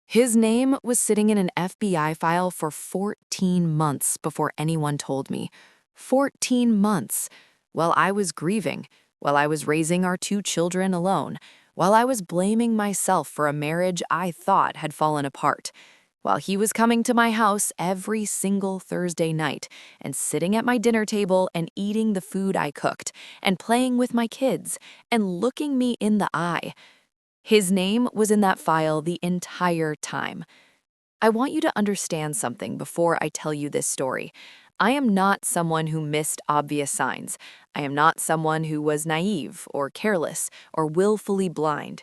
His name was sitting in an FBI file for 14 months before anyone told me. 14 months. While I was grieving, while I was raising our two children alone, while I was blaming myself for a marriage I thought had fallen apart, while he was coming to my house every single Thursday night and sitting at my dinner table and eating the food I cooked and playing with my kids and looking me in the eye. His name was in that file the entire time. I want you to understand something before I tell you this story. I am not someone who missed obvious signs. I am not someone who was naive or careless or willfully blind.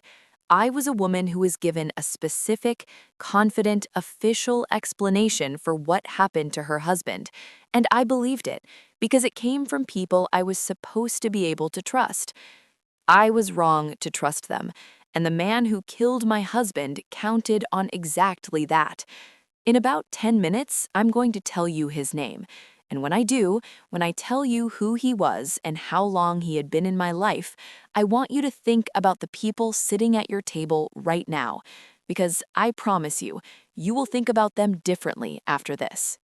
I was a woman who was given a specific, confident, official explanation for what happened to her husband, and I believed it because it came from people I was supposed to be able to trust. I was wrong to trust them, and the man who killed my husband counted on exactly that. In about 10 minutes, I'm going to tell you his name. And when I do, when I tell you who he was and how long he had been in my life, I want you to think about the people sitting at your table right now, because I promise you, you will think about them differently after this.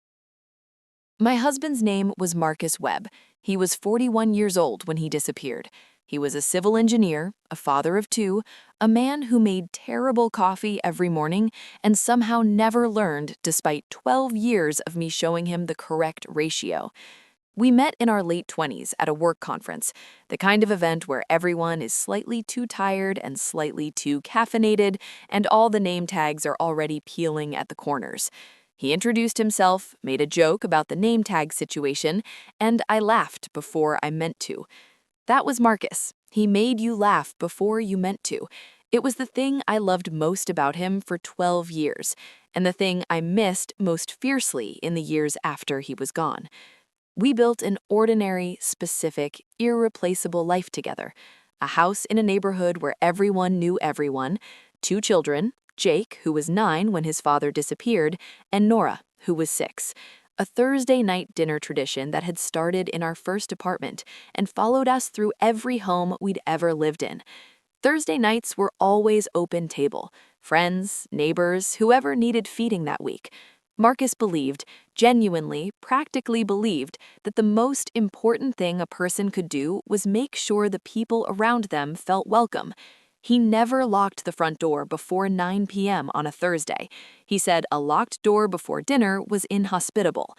My husband's name was Marcus Webb. He was 41 years old when he disappeared. He was a civil engineer, a father of two, a man who made terrible coffee every morning and somehow never learned despite 12 years of me showing him the correct ratio. We met in our late 20s at a work conference, the kind of event where everyone is slightly too tired and slightly too caffeinated, and all the name tags are already peeling at the corners. He introduced himself, made a joke about the name tag situation, and I laughed before I meant to. That was Marcus. He made you laugh before you meant to. It was the thing I loved most about him for 12 years, and the thing I missed most fiercely in the years after he was gone. We built an ordinary, specific, irreplaceable life together. A house in a neighborhood where everyone knew everyone, two children, Jake, who was 9 when his father disappeared, and Nora, who was 6. A Thursday night dinner tradition that had started in our first apartment and followed us through every home we'd ever lived in. Thursday nights were always open table. Friends, neighbors, whoever needed feeding that week. Marcus believed, genuinely, practically believed, that the most important thing a person could do was make sure the people around them felt welcome. He never locked the front door before 9 p.m. on a Thursday. He said a locked door before dinner was inhospitable.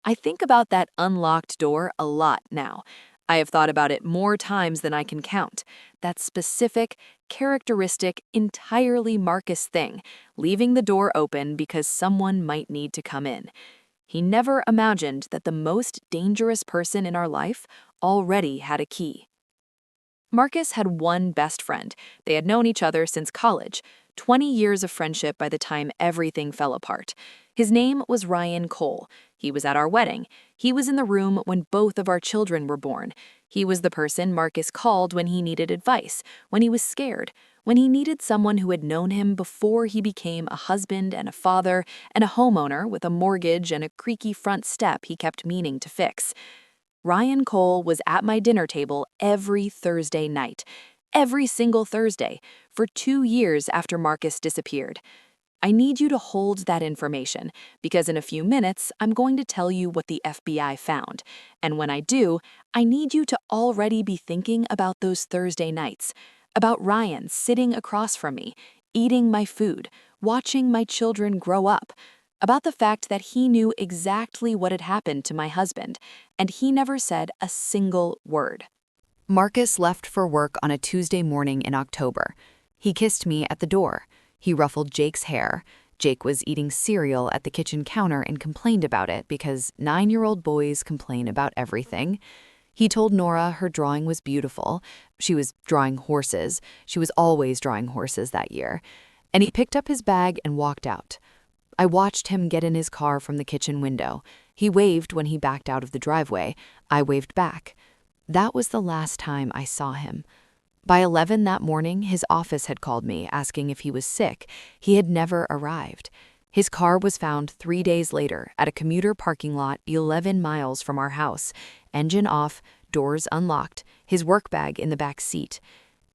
I think about that unlocked door a lot now. I have thought about it more times than I can count. That specific, characteristic, entirely Marcus thing, leaving the door open because someone might need to come in. He never imagined that the most dangerous person in our life already had a key. Marcus had one best friend. They had known each other since college, 20 years of friendship by the time everything fell apart. His name was Ryan Cole. He was at our wedding. He was in the room when both of our children were born. He was the person Marcus called when he needed advice, when he was scared, when he needed someone who had known him before he became a husband and a father and a homeowner with a mortgage and a creaky front step he kept meaning to fix. Ryan Cole was at my dinner table every Thursday night, every single Thursday, for 2 years after Marcus disappeared. I need you to hold that information because in a few minutes, I'm going to tell you what the FBI found. And when I do, I need you to already be thinking about those Thursday nights, about Ryan sitting across from me, eating my food, watching my children grow up, about the fact that he knew exactly what had happened to my husband, and he never said a single word. Marcus left for work on a Tuesday morning in October. He kissed me at the door. He ruffled Jake's hair. Jake was eating cereal at the kitchen counter and complained about it because 9-year-old boys complain about everything. He told Nora her drawing was beautiful. She was drawing horses. She was always drawing horses that year. And he picked up his bag and walked out. I watched him get in his car from the kitchen window. He waved when he backed out of the driveway. I waved back. That was the last time I saw him. By 11 that morning, his office had called me asking if he was sick. He had never arrived. His car was found 3 days later at a commuter parking lot 11 miles from our house. Engine off, doors unlocked, his work bag in the back seat.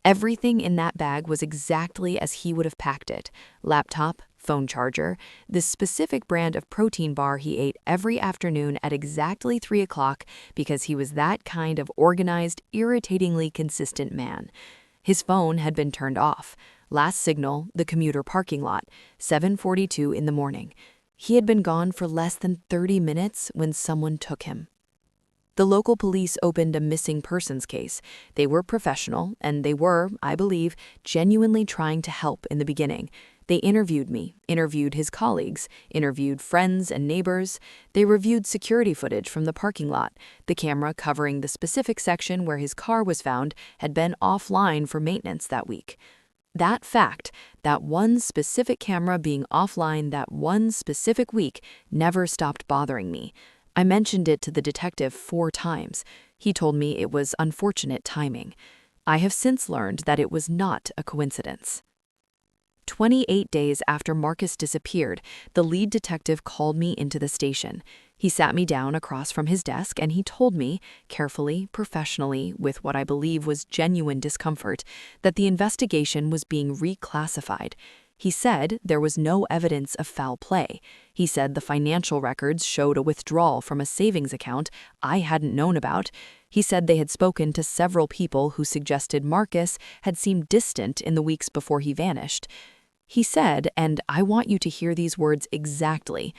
Everything in that bag was exactly as he would have packed it. Laptop, phone charger, this specific brand of protein bar he ate every afternoon at exactly 3 o'clock because he was that kind of organized, irritatingly consistent man. His phone had been turned off. Last signal, the commuter parking lot, 7:42 in the morning. He had been gone for less than 30 minutes when someone took him. The local police opened a missing persons case. They were professional, and they were, I believe, genuinely trying to help in the beginning. They interviewed me, interviewed his colleagues, interviewed friends and neighbors. They reviewed security footage from the parking lot. The camera covering the specific section where his car was found had been offline for maintenance that week. That fact, that one specific camera being offline that one specific week, never stopped bothering me. I mentioned it to the detective 4 times. He told me it was unfortunate timing. I have since learned that it was not a coincidence. 28 days after Marcus disappeared, the lead detective called me into the station. He sat me down across from his desk and he told me, carefully, professionally, with what I believe was genuine discomfort, that the investigation was being reclassified. He said there was no evidence of foul play. He said the financial records showed a withdrawal from a savings account I hadn't known about. He said they had spoken to several people who suggested Marcus had seemed distant in the weeks before he vanished. He said, and I want you to hear these words exactly,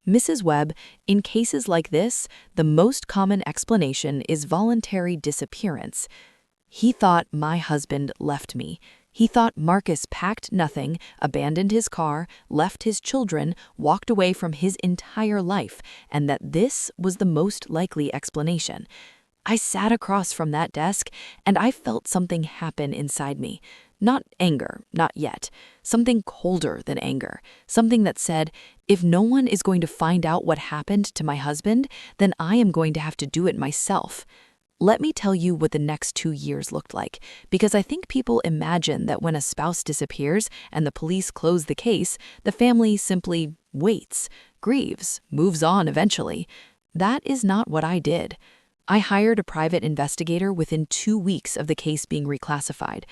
"Mrs. Webb, in cases like this, the most common explanation is voluntary disappearance." He thought my husband left me. He thought Marcus packed nothing, abandoned his car, left his children, walked away from his entire life, and that this was the most likely explanation. I sat across from that desk, and I felt something happen inside me. Not anger, not yet. Something colder than anger. Something that said, if no one is going to find out what happened to my husband, then I am going to have to do it myself. Let me tell you what the next 2 years looked like, because I think people imagine that when a spouse disappears and the police close the case, the family simply waits, grieves, moves on eventually. That is not what I did. I hired a private investigator within 2 weeks of the case being reclassified.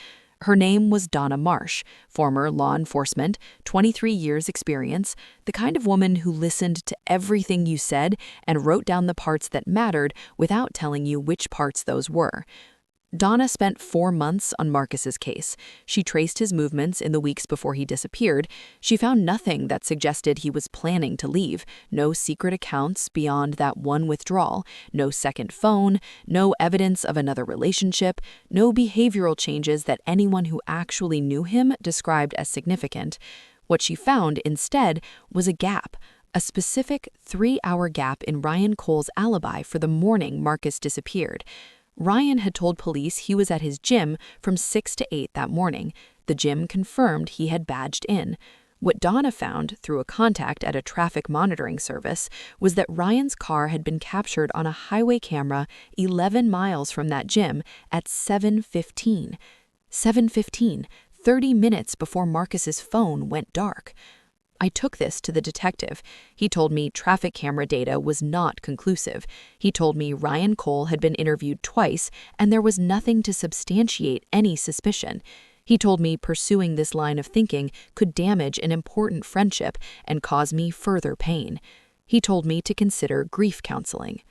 Her name was Donna Marsh, former law enforcement, 23 years experience, the kind of woman who listened to everything you said and wrote down the parts that mattered without telling you which parts those were. Donna spent 4 months on Marcus's case. She traced his movements in the weeks before he disappeared. She found nothing that suggested he was planning to leave, no secret accounts beyond that one withdrawal, no second phone, no evidence of another relationship, no behavioral changes that anyone who actually knew him described as significant. What she found instead was a gap. A specific 3-hour gap in Ryan Cole's alibi for the morning Marcus disappeared. Ryan had told police he was at his gym from 6 to 8 that morning. The gym confirmed he had badged in. What Donna found through a contact at a traffic monitoring service was that Ryan's car had been captured on a highway camera 11 miles from that gym at 7:15. 7:15, 30 minutes before Marcus's phone went dark. I took this to the detective. He told me traffic camera data was not conclusive. He told me Ryan Cole had been interviewed twice and there was nothing to substantiate any suspicion. He told me pursuing this line of thinking could damage an important friendship and cause me further pain. He told me to consider grief counseling.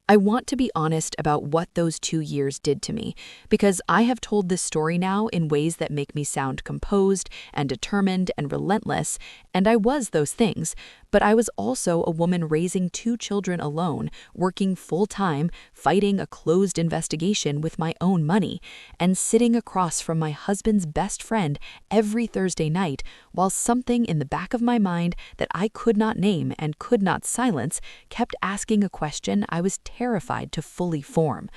I want to be honest about what those 2 years did to me, because I have told this story now in ways that make me sound composed and determined and relentless, and I was those things, but I was also a woman raising 2 children alone, working full-time, fighting a closed investigation with my own money, and sitting across from my husband's best friend every Thursday night while something in the back of my mind that I could not name and could not silence kept asking a question I was terrified to fully form.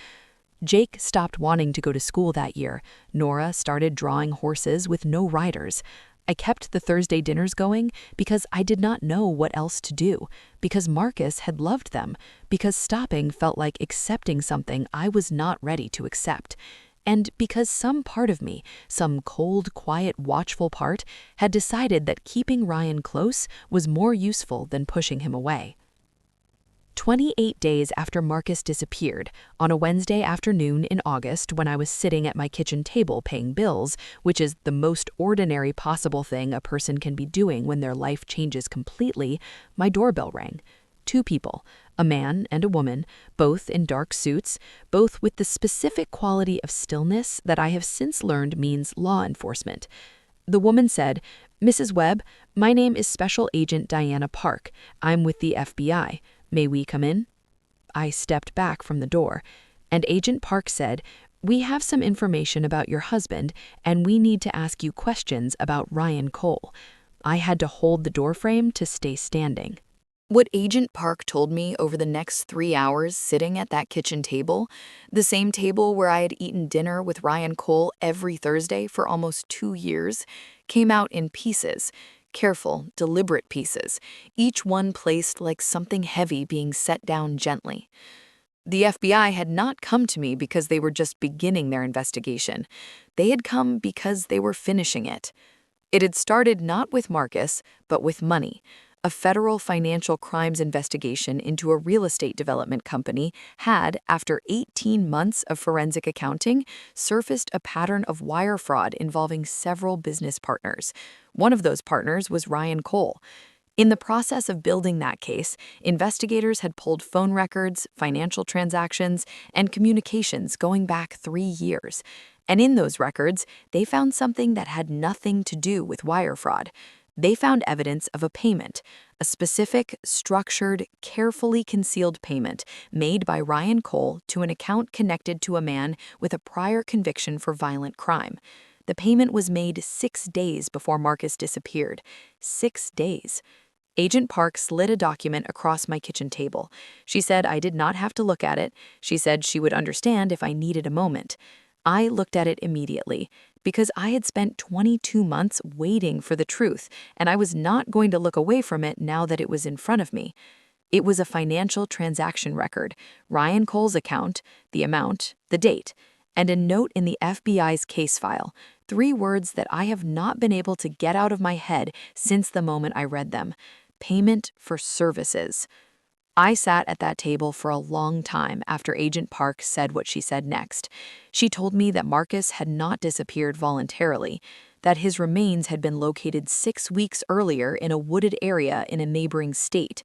Jake stopped wanting to go to school that year. Nora started drawing horses with no riders. I kept the Thursday dinners going because I did not know what else to do, because Marcus had loved them, because stopping felt like accepting something I was not ready to accept, and because some part of me, some cold, quiet, watchful part, had decided that keeping Ryan close was more useful than pushing him away. 28 days after Marcus disappeared, on a Wednesday afternoon in August when I was sitting at my kitchen table paying bills, which is the most ordinary possible thing a person can be doing when their life changes completely, my doorbell rang. Two people, a man and a woman, both in dark suits, both with the specific quality of stillness that I have since learned means law enforcement. The woman said, "Mrs. Webb, my name is Special Agent Diana Park. I'm with the FBI. May we come in?" I stepped back from the door, and Agent Park said, "We have some information about your husband, and we need to ask you questions about Ryan Cole." I had to hold the doorframe to stay standing. What Agent Park told me over the next 3 hours sitting at that kitchen table, the same table where I had eaten dinner with Ryan Cole every Thursday for almost 2 years, came out in pieces, careful, deliberate pieces, each one placed like something heavy being set down gently. The FBI had not come to me because they were just beginning their investigation. They had come because they were finishing it. It had started not with Marcus, but with money. A federal financial crimes investigation into a real estate development company had, after 18 months of forensic accounting, surfaced a pattern of wire fraud involving several business partners. One of those partners was Ryan Cole. In the process of building that case, investigators had pulled phone records, financial transactions, and communications going back 3 years. And in those records, they found something that had nothing to do with wire fraud. They found evidence of a payment, a specific, structured, carefully concealed payment made by Ryan Cole to an account connected to a man with a prior conviction for violent crime. The payment was made 6 days before Marcus disappeared. 6 days. Agent Park slid a document across my kitchen table. She said I did not have to look at it. She said she would understand if I needed a moment. I looked at it immediately because I had spent 22 months waiting for the truth, and I was not going to look away from it now that it was in front of me. It was a financial transaction record, Ryan Cole's account, the amount, the date, and a note in the FBI's case file, 3 words that I have not been able to get out of my head since the moment I read them: payment for services. I sat at that table for a long time after Agent Park said what she said next. She told me that Marcus had not disappeared voluntarily, that his remains had been located 6 weeks earlier in a wooded area in a neighboring state,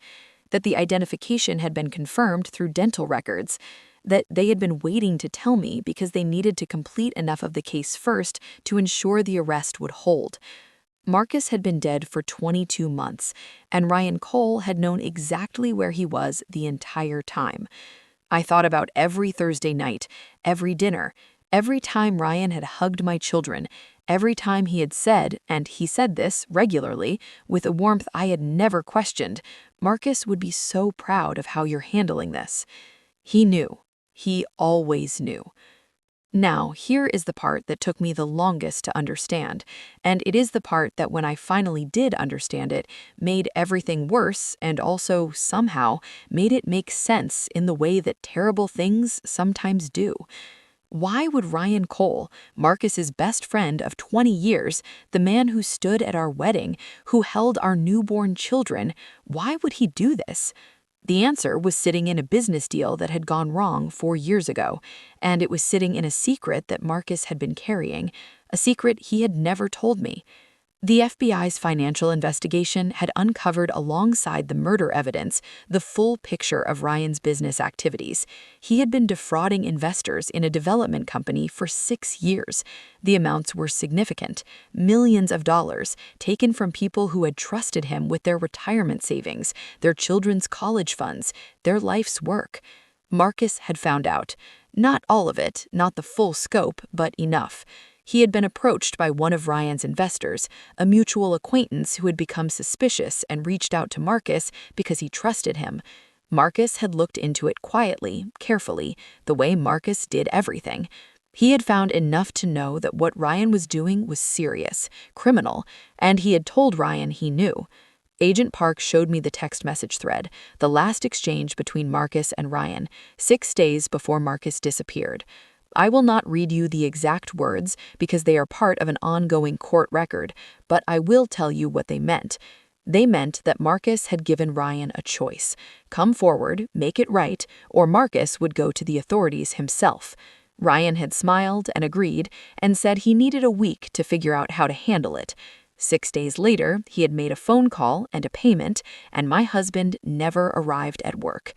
that the identification had been confirmed through dental records, that they had been waiting to tell me because they needed to complete enough of the case first to ensure the arrest would hold. Marcus had been dead for 22 months, and Ryan Cole had known exactly where he was the entire time. I thought about every Thursday night, every dinner, every time Ryan had hugged my children, every time he had said, and he said this regularly, with a warmth I had never questioned, "Marcus would be so proud of how you're handling this." He knew. He always knew. Now, here is the part that took me the longest to understand, and it is the part that when I finally did understand it, made everything worse and also, somehow, made it make sense in the way that terrible things sometimes do. Why would Ryan Cole, Marcus's best friend of 20 years, the man who stood at our wedding, who held our newborn children, why would he do this? The answer was sitting in a business deal that had gone wrong 4 years ago, and it was sitting in a secret that Marcus had been carrying, a secret he had never told me. The FBI's financial investigation had uncovered alongside the murder evidence the full picture of Ryan's business activities. He had been defrauding investors in a development company for 6 years. The amounts were significant, millions of dollars taken from people who had trusted him with their retirement savings, their children's college funds, their life's work. Marcus had found out. Not all of it, not the full scope, but enough. He had been approached by one of Ryan's investors, a mutual acquaintance who had become suspicious and reached out to Marcus because he trusted him. Marcus had looked into it quietly, carefully, the way Marcus did everything. He had found enough to know that what Ryan was doing was serious, criminal, and he had told Ryan he knew. Agent Park showed me the text message thread, the last exchange between Marcus and Ryan, 6 days before Marcus disappeared. I will not read you the exact words because they are part of an ongoing court record, but I will tell you what they meant. They meant that Marcus had given Ryan a choice: come forward, make it right, or Marcus would go to the authorities himself. Ryan had smiled and agreed and said he needed a week to figure out how to handle it. 6 days later, he had made a phone call and a payment, and my husband never arrived at work.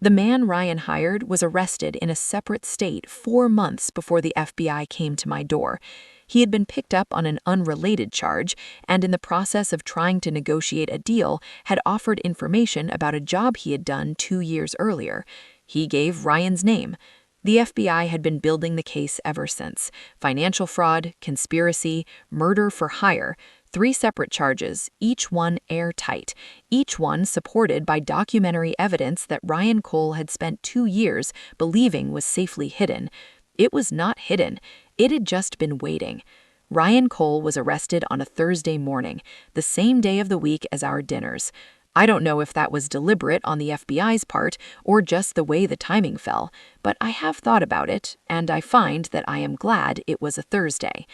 The man Ryan hired was arrested in a separate state 4 months before the FBI came to my door. He had been picked up on an unrelated charge, and in the process of trying to negotiate a deal, had offered information about a job he had done 2 years earlier. He gave Ryan's name. The FBI had been building the case ever since: financial fraud, conspiracy, murder for hire. 3 separate charges, each one airtight, each one supported by documentary evidence that Ryan Cole had spent 2 years believing was safely hidden. It was not hidden. It had just been waiting. Ryan Cole was arrested on a Thursday morning, the same day of the week as our dinners. I don't know if that was deliberate on the FBI's part or just the way the timing fell, but I have thought about it, and I find that I am glad it was a Thursday.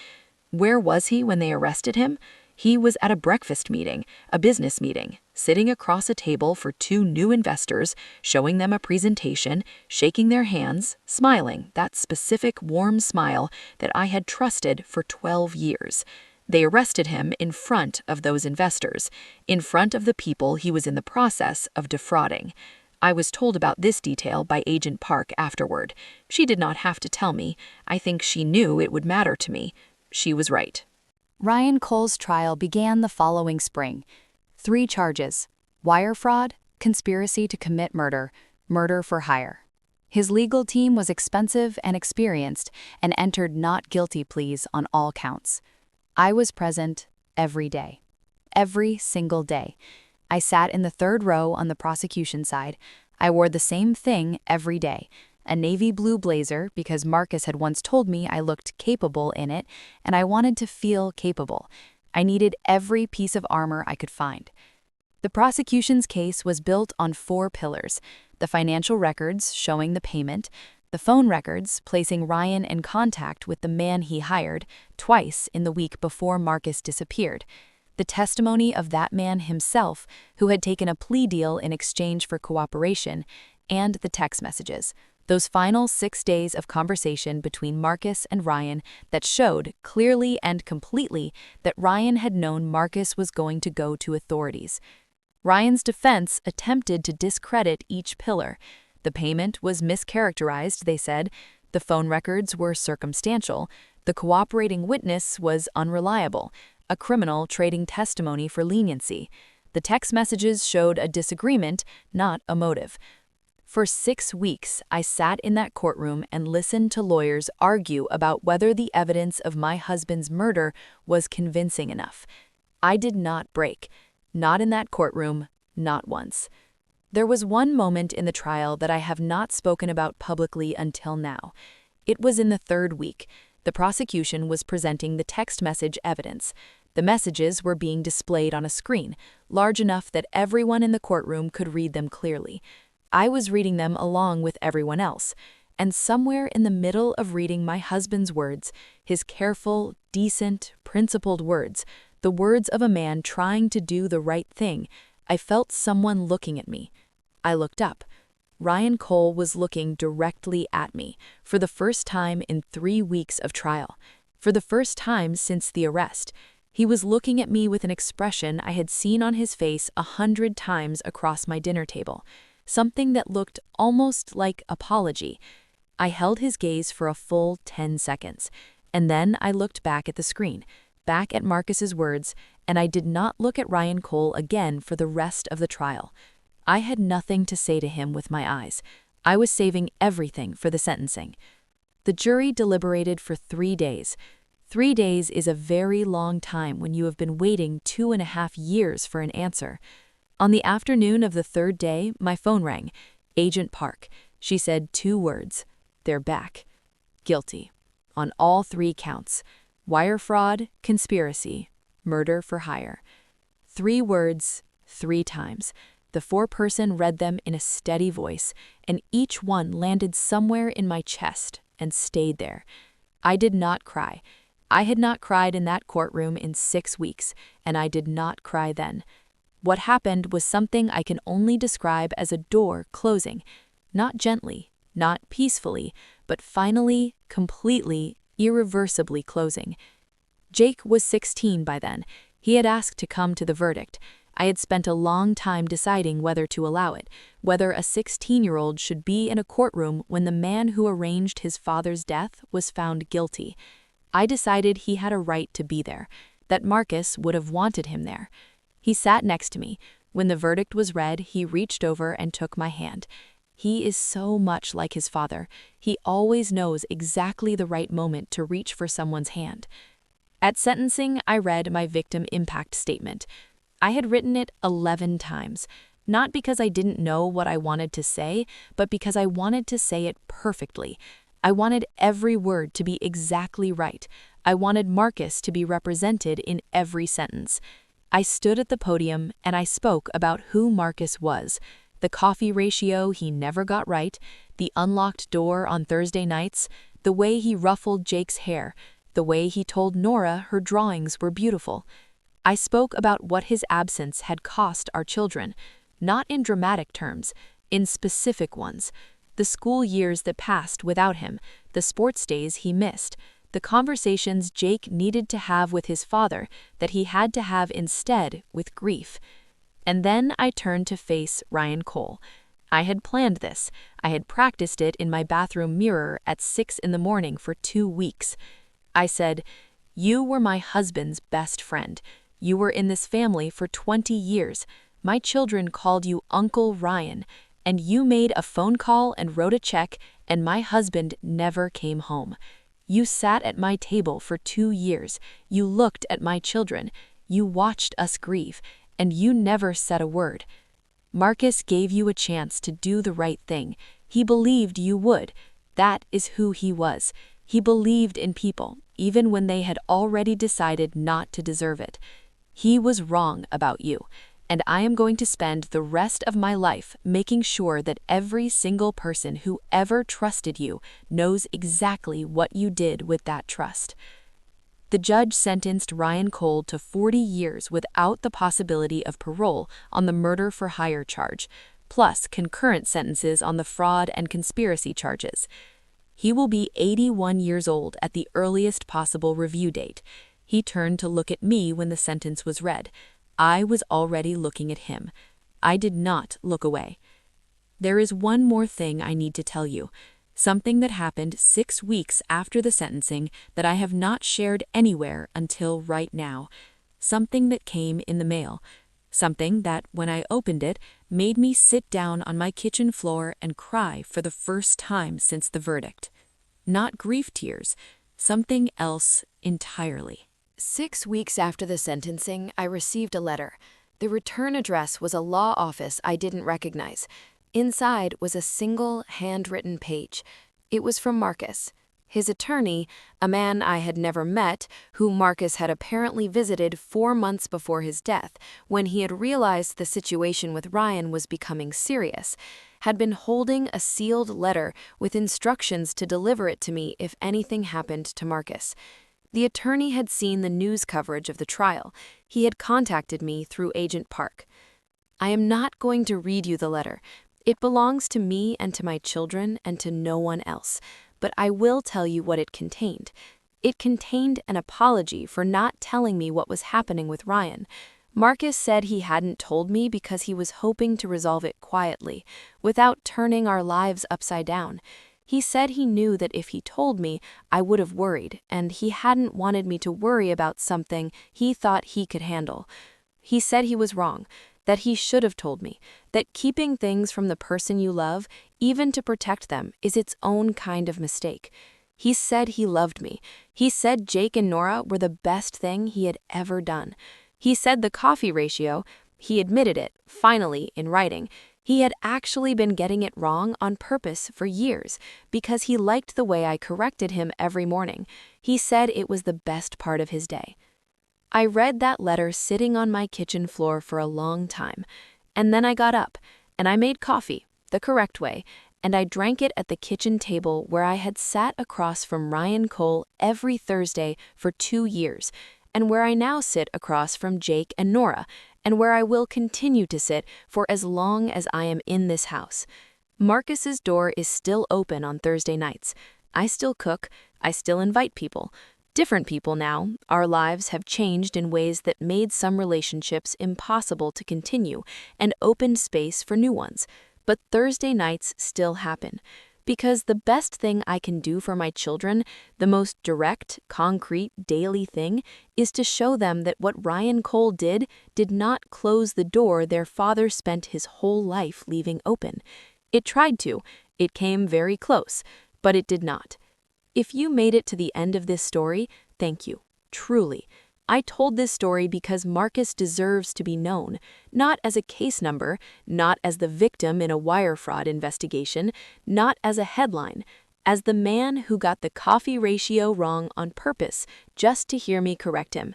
Where was he when they arrested him? He was at a breakfast meeting, a business meeting, sitting across a table for 2 new investors, showing them a presentation, shaking their hands, smiling, that specific warm smile that I had trusted for 12 years. They arrested him in front of those investors, in front of the people he was in the process of defrauding. I was told about this detail by Agent Park afterward. She did not have to tell me. I think she knew it would matter to me. She was right. Ryan Cole's trial began the following spring. 3 charges: wire fraud, conspiracy to commit murder, murder for hire. His legal team was expensive and experienced and entered not guilty pleas on all counts. I was present every day. Every single day. I sat in the 3rd row on the prosecution side. I wore the same thing every day: a navy blue blazer, because Marcus had once told me I looked capable in it, and I wanted to feel capable. I needed every piece of armor I could find. The prosecution's case was built on 4 pillars: the financial records showing the payment, the phone records placing Ryan in contact with the man he hired twice in the week before Marcus disappeared, the testimony of that man himself who had taken a plea deal in exchange for cooperation, and the text messages. Those final 6 days of conversation between Marcus and Ryan that showed clearly and completely that Ryan had known Marcus was going to go to authorities. Ryan's defense attempted to discredit each pillar. The payment was mischaracterized, they said. The phone records were circumstantial. The cooperating witness was unreliable, a criminal trading testimony for leniency. The text messages showed a disagreement, not a motive. For 6 weeks, I sat in that courtroom and listened to lawyers argue about whether the evidence of my husband's murder was convincing enough. I did not break. Not in that courtroom, not once. There was one moment in the trial that I have not spoken about publicly until now. It was in the 3rd week. The prosecution was presenting the text message evidence. The messages were being displayed on a screen, large enough that everyone in the courtroom could read them clearly. I was reading them along with everyone else, and somewhere in the middle of reading my husband's words, his careful, decent, principled words, the words of a man trying to do the right thing, I felt someone looking at me. I looked up. Ryan Cole was looking directly at me for the first time in 3 weeks of trial, for the first time since the arrest. He was looking at me with an expression I had seen on his face 100 times across my dinner table. Something that looked almost like apology. I held his gaze for a full 10 seconds, and then I looked back at the screen, back at Marcus's words, and I did not look at Ryan Cole again for the rest of the trial. I had nothing to say to him with my eyes. I was saving everything for the sentencing. The jury deliberated for 3 days. 3 days is a very long time when you have been waiting 2.5 years for an answer. On the afternoon of the 3rd day, my phone rang. Agent Park. She said 2 words. They're back. Guilty. On all 3 counts. Wire fraud, conspiracy, murder for hire. 3 words, 3 times. The foreperson read them in a steady voice, and each one landed somewhere in my chest and stayed there. I did not cry. I had not cried in that courtroom in 6 weeks, and I did not cry then. What happened was something I can only describe as a door closing, not gently, not peacefully, but finally, completely, irreversibly closing. Jake was 16 by then. He had asked to come to the verdict. I had spent a long time deciding whether to allow it, whether a 16-year-old should be in a courtroom when the man who arranged his father's death was found guilty. I decided he had a right to be there, that Marcus would have wanted him there. He sat next to me. When the verdict was read, he reached over and took my hand. He is so much like his father. He always knows exactly the right moment to reach for someone's hand. At sentencing, I read my victim impact statement. I had written it 11 times, not because I didn't know what I wanted to say, but because I wanted to say it perfectly. I wanted every word to be exactly right. I wanted Marcus to be represented in every sentence. I stood at the podium and I spoke about who Marcus was, the coffee ratio he never got right, the unlocked door on Thursday nights, the way he ruffled Jake's hair, the way he told Nora her drawings were beautiful. I spoke about what his absence had cost our children, not in dramatic terms, in specific ones. The school years that passed without him, the sports days he missed, the conversations Jake needed to have with his father that he had to have instead with grief. And then I turned to face Ryan Cole. I had planned this. I had practiced it in my bathroom mirror at 6 in the morning for 2 weeks. I said, "You were my husband's best friend. You were in this family for 20 years. My children called you Uncle Ryan, and you made a phone call and wrote a check, and my husband never came home. You sat at my table for 2 years. You looked at my children. You watched us grieve, and you never said a word. Marcus gave you a chance to do the right thing. He believed you would. That is who he was. He believed in people, even when they had already decided not to deserve it. He was wrong about you, and I am going to spend the rest of my life making sure that every single person who ever trusted you knows exactly what you did with that trust." The judge sentenced Ryan Cole to 40 years without the possibility of parole on the murder-for-hire charge, plus concurrent sentences on the fraud and conspiracy charges. He will be 81 years old at the earliest possible review date. He turned to look at me when the sentence was read. I was already looking at him. I did not look away. There is one more thing I need to tell you, something that happened 6 weeks after the sentencing that I have not shared anywhere until right now, something that came in the mail, something that, when I opened it, made me sit down on my kitchen floor and cry for the first time since the verdict. Not grief tears, something else entirely. 6 weeks after the sentencing, I received a letter. The return address was a law office I didn't recognize. Inside was a single handwritten page. It was from Marcus. His attorney, a man I had never met, who Marcus had apparently visited 4 months before his death, when he had realized the situation with Ryan was becoming serious, had been holding a sealed letter with instructions to deliver it to me if anything happened to Marcus. The attorney had seen the news coverage of the trial. He had contacted me through Agent Park. I am not going to read you the letter. It belongs to me and to my children and to no one else, but I will tell you what it contained. It contained an apology for not telling me what was happening with Ryan. Marcus said he hadn't told me because he was hoping to resolve it quietly, without turning our lives upside down. He said he knew that if he told me, I would have worried, and he hadn't wanted me to worry about something he thought he could handle. He said he was wrong, that he should have told me, that keeping things from the person you love, even to protect them, is its own kind of mistake. He said he loved me. He said Jake and Nora were the best thing he had ever done. He said the coffee ratio, he admitted it, finally, in writing. He had actually been getting it wrong on purpose for years, because he liked the way I corrected him every morning. He said it was the best part of his day. I read that letter sitting on my kitchen floor for a long time, and then I got up, and I made coffee, the correct way, and I drank it at the kitchen table where I had sat across from Ryan Cole every Thursday for 2 years, and where I now sit across from Jake and Nora and where I will continue to sit for as long as I am in this house. Marcus's door is still open on Thursday nights. I still cook, I still invite people. Different people now. Our lives have changed in ways that made some relationships impossible to continue and opened space for new ones. But Thursday nights still happen. Because the best thing I can do for my children, the most direct, concrete, daily thing, is to show them that what Ryan Cole did not close the door their father spent his whole life leaving open. It tried to. It came very close, but it did not. If you made it to the end of this story, thank you. Truly. I told this story because Marcus deserves to be known, not as a case number, not as the victim in a wire fraud investigation, not as a headline, as the man who got the coffee ratio wrong on purpose just to hear me correct him.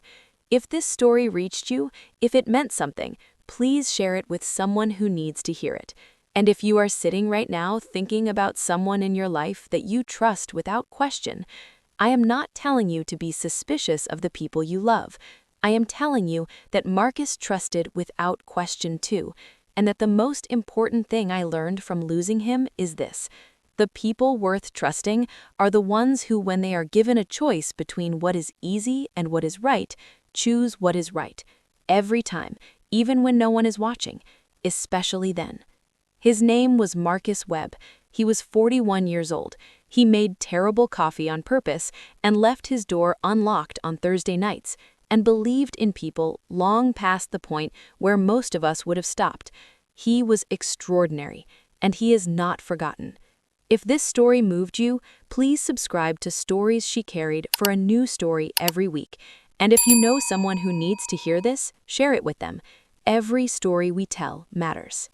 If this story reached you, if it meant something, please share it with someone who needs to hear it. And if you are sitting right now thinking about someone in your life that you trust without question, I am not telling you to be suspicious of the people you love. I am telling you that Marcus trusted without question too, and that the most important thing I learned from losing him is this. The people worth trusting are the ones who, when they are given a choice between what is easy and what is right, choose what is right. Every time, even when no one is watching, especially then. His name was Marcus Webb. He was 41 years old. He made terrible coffee on purpose and left his door unlocked on Thursday nights and believed in people long past the point where most of us would have stopped. He was extraordinary, and he is not forgotten. If this story moved you, please subscribe to Stories She Carried for a new story every week. And if you know someone who needs to hear this, share it with them. Every story we tell matters.